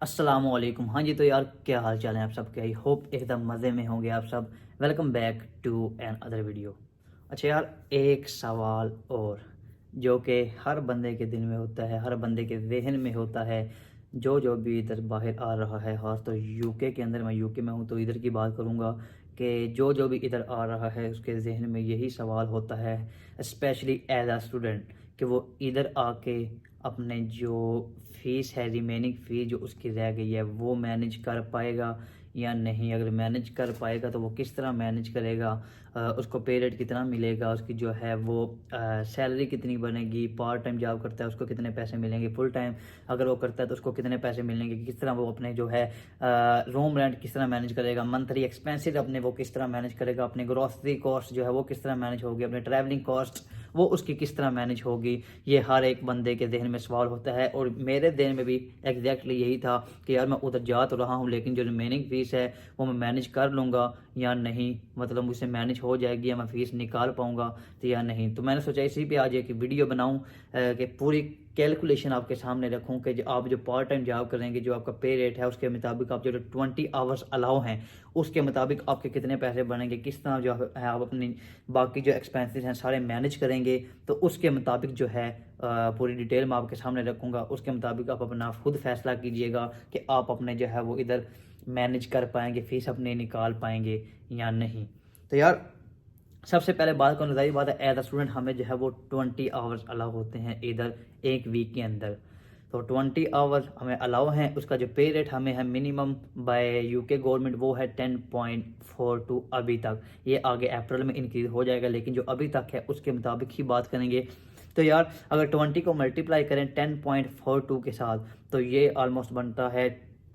अस्सलामुअलैकुम। हाँ जी, तो यार क्या हाल चाल है आप सबके। आई होप एकदम मज़े में होंगे आप सब। Welcome back to another video. अच्छा यार, एक सवाल और जो कि हर बंदे के दिल में होता है, हर बंदे के जहन में होता है, जो भी इधर बाहर आ रहा है, ख़ास तो यूके के अंदर। मैं यूके में हूँ तो इधर की बात करूँगा कि जो भी इधर आ रहा है उसके जहन में यही सवाल होता है, स्पेशली एज आ स्टूडेंट, कि वो इधर आके अपने जो फ़ीस है, रिमेनिंग फ़ीस जो उसकी रह गई है, वो मैनेज कर पाएगा या नहीं। अगर मैनेज कर पाएगा तो वो किस तरह मैनेज करेगा, उसको पे रेट कितना मिलेगा, उसकी जो है वो सैलरी कितनी बनेगी, पार्ट टाइम जॉब करता है उसको कितने पैसे मिलेंगे, फुल टाइम अगर वो करता है तो उसको कितने पैसे मिलेंगे, किस तरह वो अपने जो है रूम रेंट किस तरह मैनेज करेगा, मंथली एक्सपेंसेस अपने वो किस तरह मैनेज करेगा, अपने ग्रॉसरी कॉस्ट जो है वो किस तरह मैनेज होगी, अपने ट्रैवलिंग कॉस्ट वो उसकी किस तरह मैनेज होगी। ये हर एक बंदे के जहन में सवाल होता है और मेरे जहन में भी एग्जैक्टली यही था कि यार मैं उधर जा तो रहा हूँ लेकिन जो रिमेनिंग फ़ीस है वो मैं मैनेज कर लूँगा या नहीं, मतलब मुझसे मैनेज हो जाएगी या मैं फ़ीस निकाल पाऊँगा तो या नहीं। तो मैंने सोचा इसी पे आज एक वीडियो बनाऊँ कि पूरी कैलकुलेशन आपके सामने रखूं कि जो आप जो पार्ट टाइम जॉब करेंगे, जो आपका पे रेट है उसके मुताबिक आप जो 20 आवर्स अलाउ हैं उसके मुताबिक आपके कितने पैसे बनेंगे, किस तरह जो है आप अपनी बाकी जो एक्सपेंसेस हैं सारे मैनेज करेंगे। तो उसके मुताबिक जो है पूरी डिटेल मैं आपके सामने रखूँगा, उसके मुताबिक आप अपना खुद फैसला कीजिएगा कि आप अपने जो है वो इधर मैनेज कर पाएंगे, फ़ीस अपने निकाल पाएंगे या नहीं। तो यार सबसे पहले बात करूँ, ज़ाहिर बात है एज अ स्टूडेंट हमें जो है वो 20 आवर्स अलाउ होते हैं इधर एक वीक के अंदर। तो 20 आवर्स हमें अलाउ हैं, उसका जो पे रेट हमें है मिनिमम बाय यूके गवर्नमेंट वो है 10.42 अभी तक। ये आगे अप्रैल में इंक्रीज हो जाएगा लेकिन जो अभी तक है उसके मुताबिक ही बात करेंगे। तो यार अगर 20 को मल्टीप्लाई करें 10.42 के साथ तो ये ऑलमोस्ट बनता है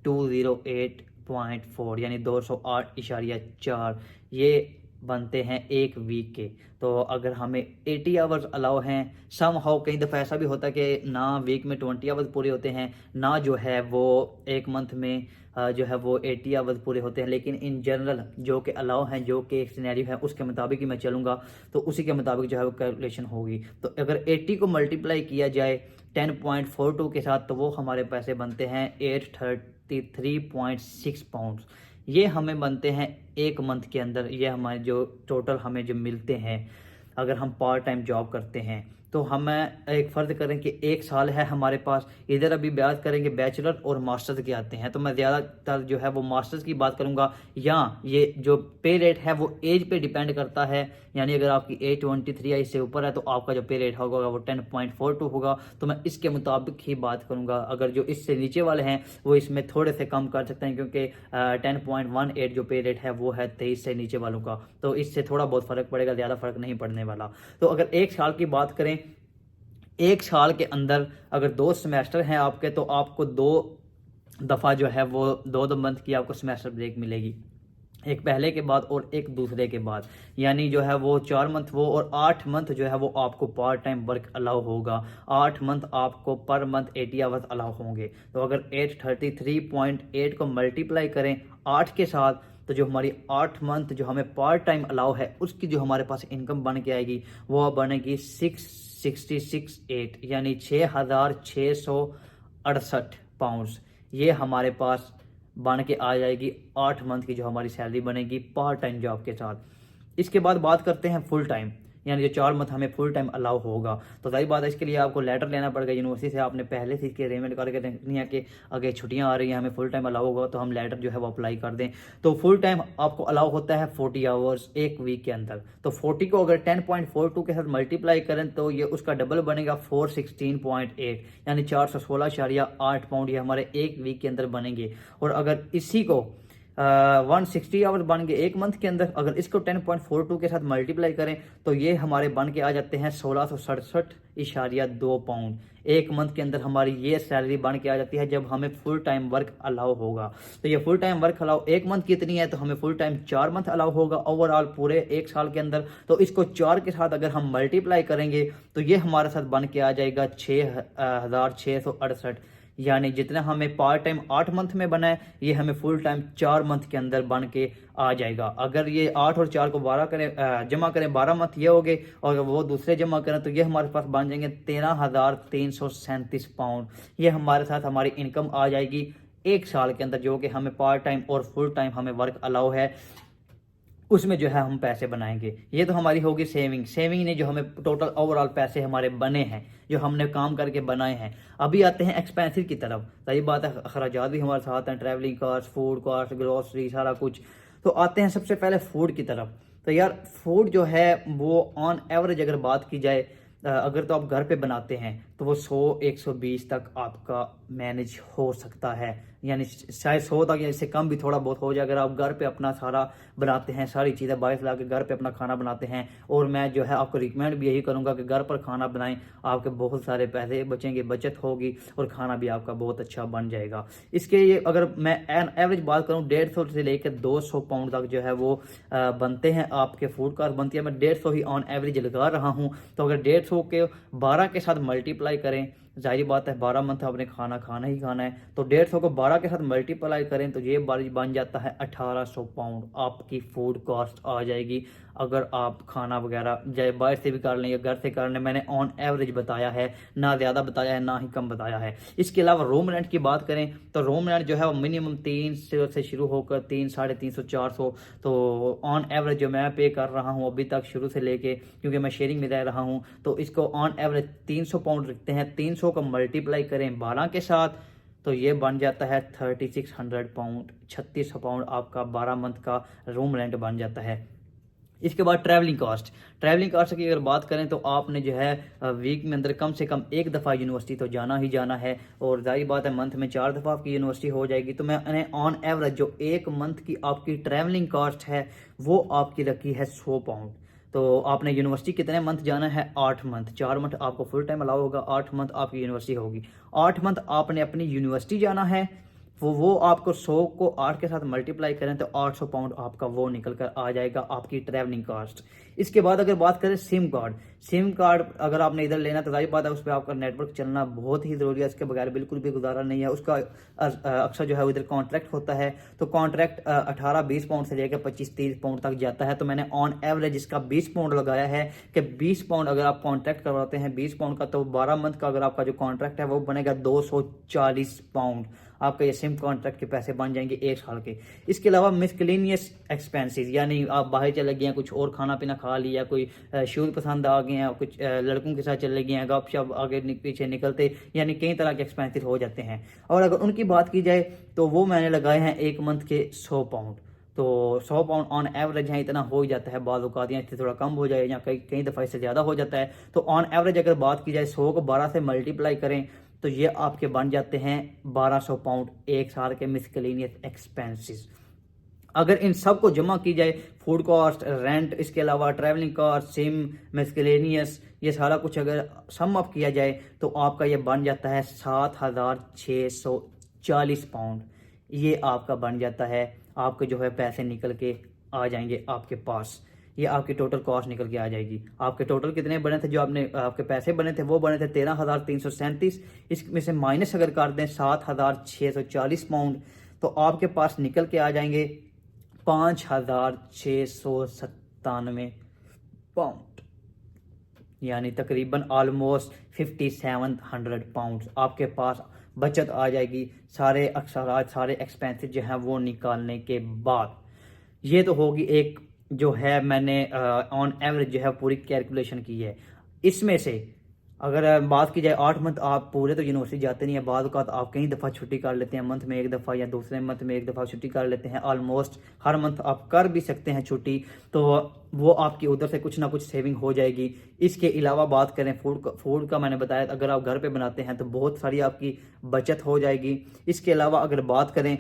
208.4 यानी 208.4 ये बनते हैं एक वीक के। तो अगर हमें 80 आवर्स अलाउ हैं, सम हाउ कई दफ़ा ऐसा भी होता है कि ना वीक में 20 आवर्स पूरे होते हैं ना जो है वो एक मंथ में जो है वो 80 आवर्स पूरे होते हैं, लेकिन इन जनरल जो कि अलाउ हैं, जो कि एक सिनेरियो है उसके मुताबिक ही मैं चलूँगा तो उसी के मुताबिक जो है वो कैलकुलेशन होगी। तो अगर 80 को मल्टीप्लाई किया जाए 10.42 के साथ तो वो हमारे पैसे बनते हैं 833.6 पाउंड। ये हमें बनते हैं एक मंथ के अंदर। ये हमारे जो टोटल हमें जो मिलते हैं अगर हम पार्ट टाइम जॉब करते हैं। तो हमें एक फ़र्ज़ करें कि एक साल है हमारे पास, इधर अभी बात करेंगे बैचलर और मास्टर्स के आते हैं तो मैं ज़्यादातर जो है वो मास्टर्स की बात करूँगा। या ये जो पे रेट है वो एज पे डिपेंड करता है, यानी अगर आपकी एज 23 या इससे ऊपर है तो आपका जो पे रेट होगा वो 10.42 होगा। तो मैं इसके मुताबिक ही बात करूँगा। अगर जो इससे नीचे वाले हैं वो इसमें थोड़े से कम कर सकते हैं क्योंकि 10.18 जो पे रेट है वो है 23 से नीचे वालों का, तो इससे थोड़ा बहुत फ़र्क पड़ेगा, ज़्यादा फ़र्क नहीं पड़ने वाला। तो अगर एक साल की बात करें, एक साल के अंदर अगर 2 सेमेस्टर हैं आपके तो आपको 2 दफ़ा जो है वो 2 मंथ की आपको सेमेस्टर ब्रेक मिलेगी, एक पहले के बाद और एक दूसरे के बाद। यानी जो है वो 4 मंथ वो और 8 मंथ जो है वो आपको पार्ट टाइम वर्क अलाउ होगा। 8 मंथ आपको पर मंथ 80 आवर्स अलाउ होंगे। तो अगर 833.8 को मल्टीप्लाई करें 8 के साथ तो जो हमारी 8 मंथ जो हमें पार्ट टाइम अलाउ है उसकी जो हमारे पास इनकम बन के आएगी वो बनेगी 666.8 यानी 6,668 पाउंड्स। ये हमारे पास बन के आ जाएगी 8 मंथ की जो हमारी सैलरी बनेगी पार्ट टाइम जॉब के साथ। इसके बाद बात करते हैं फुल टाइम, यानी जो 4 मंथ हमें फुल टाइम अलाउ होगा। तो जाहिर बात है इसके लिए आपको लेटर लेना पड़ेगा यूनिवर्सिटी से, आपने पहले से इसकी अरेंजमेंट करके रखनी है कि अगर छुट्टियां आ रही हैं हमें फुल टाइम अलाउ होगा तो हम लेटर जो है वो अप्लाई कर दें। तो फुल टाइम आपको अलाउ होता है 40 आवर्स एक वीक के अंदर। तो 40 को अगर 10.42 के साथ मल्टीप्लाई करें तो ये उसका डबल बनेगा 416.8 यानी 416.8 पाउंड ये हमारे एक वीक के अंदर बनेंगे। और अगर इसी को 160 आवर्स बन गए एक मंथ के अंदर, अगर इसको 10.42 के साथ मल्टीप्लाई करें तो ये हमारे बन के आ जाते हैं 1667.2 पाउंड। एक मंथ के अंदर हमारी ये सैलरी बन के आ जाती है जब हमें फुल टाइम वर्क अलाउ होगा। तो ये फुल टाइम वर्क अलाउ एक मंथ कितनी है तो हमें फुल टाइम 4 मंथ अलाउ होगा ओवरऑल पूरे एक साल के अंदर। तो इसको 4 के साथ अगर हम मल्टीप्लाई करेंगे तो ये हमारे साथ बन के आ जाएगा 6,668, यानी जितना हमें पार्ट टाइम 8 मंथ में बना है ये हमें फुल टाइम 4 मंथ के अंदर बन के आ जाएगा। अगर ये 8 और 4 को 12 करें जमा करें 12 मंथ ये हो गए और वो दूसरे जमा करें तो ये हमारे पास बन जाएंगे 13,337 पाउंड। ये हमारे साथ हमारी इनकम आ जाएगी 1 साल के अंदर, जो कि हमें पार्ट टाइम और फुल टाइम हमें वर्क अलाउ है, उसमें जो है हम पैसे बनाएंगे। ये तो हमारी होगी सेविंग ने जो हमें टोटल ओवरऑल पैसे हमारे बने हैं, जो हमने काम करके बनाए हैं। अभी आते हैं एक्सपेंसिव की तरफ। सही बात है, अखराजात भी हमारे साथ हैं, travelling cost, food cost, grocery, सारा कुछ। तो आते हैं सबसे पहले फूड की तरफ। तो यार फूड जो है वो ऑन एवरेज अगर बात की जाए, अगर तो आप घर पे बनाते हैं तो वो 100-120 तक आपका मैनेज हो सकता है, यानी शायद 100 तक या इससे कम भी थोड़ा बहुत हो जाए। अगर आप घर पे अपना सारा बनाते हैं, सारी चीज़ें बाहर ला के घर पे अपना खाना बनाते हैं, और मैं जो है आपको रिकमेंड भी यही करूँगा कि घर पर खाना बनाएं, आपके बहुत सारे पैसे बचेंगे, बचत होगी और खाना भी आपका बहुत अच्छा बन जाएगा। इसके ये अगर मैं एन एवरेज बात करूँ, 150 से लेकर 200 पाउंड तक जो है वो बनते हैं, आपके फूड कॉस्ट बनती है। मैं 150 ही ऑन एवरेज लगा रहा हूँ। तो अगर 150 के 12 के साथ मल्टीप्लाई करें, जाहिर बात है 12 मंथ आपने खाना ही खाना है, तो 150 को 12 के साथ मल्टीप्लाई करें तो ये बन जाता है 1800 पाउंड आपकी फूड कॉस्ट आ जाएगी। अगर आप खाना वगैरह चाहे बाहर से भी कर लें या घर से कर लें, मैंने ऑन एवरेज बताया है, ना ज़्यादा बताया है ना ही कम बताया है। इसके अलावा रूम रेंट की बात करें तो रूम रेंट जो है वो मिनिमम 300 से शुरू होकर 300, 350, 400। तो ऑन एवरेज जो मैं पे कर रहा हूँ अभी तक शुरू से लेके, क्योंकि मैं शेयरिंग में रह रहा हूँ, तो इसको ऑन एवरेज 300 पाउंड रखते हैं। 300 को मल्टीप्लाई करें 12 के साथ तो ये बन जाता है 3600 पाउंड, 3600 पाउंड आपका 12 मंथ का रूम रेंट बन जाता है। इसके बाद ट्रैवलिंग कास्ट की अगर बात करें तो आपने जो है वीक में अंदर कम से कम एक दफ़ा यूनिवर्सिटी तो जाना ही जाना है, और जाहिर बात है मंथ में 4 दफ़ा आपकी यूनिवर्सिटी हो जाएगी। तो मैंने ऑन एवरेज जो एक मंथ की आपकी ट्रैवलिंग कास्ट है वो आपकी रखी है 100 पाउंड। तो आपने यूनिवर्सिटी कितने मंथ जाना है? 8 मंथ। 4 मंथ आपको फुल टाइम अलाउ होगा, 8 मंथ आपकी यूनिवर्सिटी होगी। 8 मंथ आपने अपनी यूनिवर्सिटी जाना है, वो आपको 100 को 8 के साथ मल्टीप्लाई करें तो 800 पाउंड आपका वो निकल कर आ जाएगा आपकी ट्रैवलिंग कास्ट। इसके बाद अगर बात करें सिम कार्ड अगर आपने इधर लेना तो जाहिर बात है उस पर आपका नेटवर्क चलना बहुत ही ज़रूरी है, उसके बगैर बिल्कुल भी गुजारा नहीं है। उसका अक्सर जो है उधर कॉन्ट्रैक्ट होता है, तो कॉन्ट्रैक्ट 18-20 पाउंड से लेकर 25-30 पाउंड तक जाता है। तो मैंने ऑन एवरेज इसका 20 पाउंड लगाया है कि 20 पाउंड अगर आप कॉन्ट्रैक्ट करवाते हैं 20 पाउंड का, तो 12 मंथ का अगर आपका जो कॉन्ट्रैक्ट है वो बनेगा 240 पाउंड। आपका ये सिम कॉन्ट्रैक्ट के पैसे बन जाएंगे 1 साल के। इसके अलावा मिसलेनियस एक्सपेंसेस, यानी आप बाहर चले गए हैं, कुछ और खाना पीना खा लिया, कोई शूज़ पसंद आ गए हैं, कुछ लड़कों के साथ चले गए हैं, गपशप आगे पीछे निकलते, यानी कई तरह के एक्सपेंसेस हो जाते हैं। और अगर उनकी बात की जाए तो वो मैंने लगाए हैं एक मंथ के 100 पाउंड। तो 100 पाउंड ऑन एवरेज है, इतना हो ही जाता है। बाद औकात या इससे थोड़ा कम हो जाए या कई दफ़ा इससे ज़्यादा हो जाता है। तो ऑन एवरेज अगर बात की जाए 100 को 12 से मल्टीप्लाई करें तो ये आपके बन जाते हैं 1200 पाउंड एक साल के मिसलेनियस एक्सपेंसेस। अगर इन सब को जमा की जाए, फूड कॉस्ट, रेंट, इसके अलावा ट्रैवलिंग कॉस्ट, सिम, मिसलेनियस, ये सारा कुछ अगर सम अप किया जाए तो आपका ये बन जाता है 7640 पाउंड। ये आपका बन जाता है, आपके जो है पैसे निकल के आ जाएंगे आपके पास। ये आपकी टोटल कॉस्ट निकल के आ जाएगी। आपके टोटल कितने बने थे, जो आपने आपके पैसे बने थे वो बने थे 13,337। इसमें से माइनस अगर कर दें 7,640 पाउंड तो आपके पास निकल के आ जाएंगे 5,697 पाउंड, यानी तकरीबन ऑलमोस्ट 5,700 पाउंड आपके पास बचत आ जाएगी, सारे अक्सरात, सारे एक्सपेंसेस जो हैं वो निकालने के बाद। ये तो होगी एक जो है मैंने ऑन एवरेज जो है पूरी कैलकुलेशन की है। इसमें से अगर बात की जाए 8 मंथ आप पूरे तो यूनिवर्सिटी जाते नहीं है, बाद का तो आप कई दफ़ा छुट्टी कर लेते हैं, मंथ में एक दफ़ा या दूसरे मंथ में एक दफ़ा छुट्टी कर लेते हैं। ऑलमोस्ट हर मंथ आप कर भी सकते हैं छुट्टी, तो वो आपकी उधर से कुछ ना कुछ सेविंग हो जाएगी। इसके अलावा बात करें फूड का मैंने बताया, अगर आप घर पे बनाते हैं तो बहुत सारी आपकी बचत हो जाएगी। इसके अलावा अगर बात करें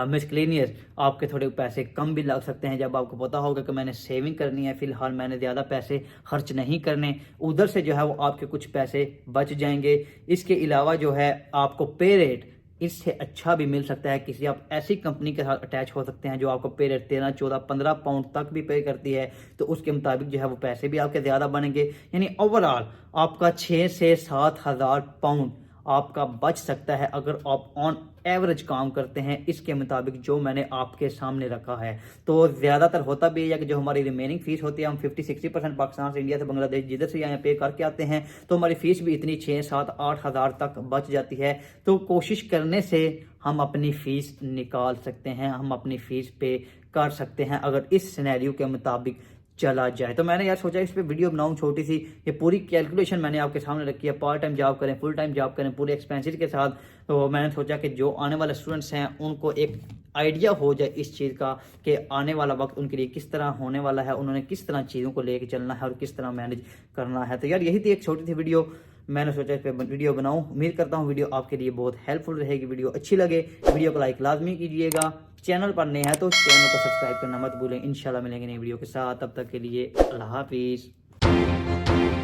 मिसलेनियस, आपके थोड़े पैसे कम भी लग सकते हैं जब आपको पता होगा कि मैंने सेविंग करनी है, फिलहाल मैंने ज़्यादा पैसे खर्च नहीं करने, उधर से जो है वो आपके कुछ पैसे बच जाएंगे। इसके अलावा जो है आपको पे रेट इससे अच्छा भी मिल सकता है, किसी आप ऐसी कंपनी के साथ अटैच हो सकते हैं जो आपको पे रेट 13, 14, 15 पाउंड तक भी पे करती है, तो उसके मुताबिक जो है वो पैसे भी आपके ज़्यादा बनेंगे। यानी ओवरऑल आपका 6 से 7 हज़ार पाउंड आपका बच सकता है अगर आप ऑन एवरेज काम करते हैं इसके मुताबिक जो मैंने आपके सामने रखा है। तो ज़्यादातर होता भी है कि जो हमारी रिमेनिंग फीस होती है, हम 50-60% पाकिस्तान से, इंडिया से, बांग्लादेश जिधर से यहाँ पे करके आते हैं, तो हमारी फीस भी इतनी 6-7-8 हज़ार तक बच जाती है। तो कोशिश करने से हम अपनी फ़ीस निकाल सकते हैं, हम अपनी फ़ीस पे कर सकते हैं अगर इस सिनेरियो के मुताबिक चला जाए। तो मैंने यार सोचा इस पे वीडियो बनाऊं छोटी सी, ये पूरी कैलकुलेशन मैंने आपके सामने रखी है, पार्ट टाइम जॉब करें, फुल टाइम जॉब करें, पूरे एक्सपेंसेस के साथ। तो मैंने सोचा कि जो आने वाले स्टूडेंट्स हैं उनको एक आइडिया हो जाए इस चीज़ का कि आने वाला वक्त उनके लिए किस तरह होने वाला है, उन्होंने किस तरह चीज़ों को लेके चलना है और किस तरह मैनेज करना है। तो यार यही थी एक छोटी सी वीडियो, मैंने सोचा इस पर वीडियो बनाऊं। उम्मीद करता हूं वीडियो आपके लिए बहुत हेल्पफुल रहेगी। वीडियो अच्छी लगे वीडियो को लाइक लाजमी कीजिएगा, चैनल पर नए हैं तो चैनल को सब्सक्राइब करना मत भूलें। इंशाल्लाह मिलेंगे नई वीडियो के साथ, तब तक के लिए अल्लाह हाफिज़।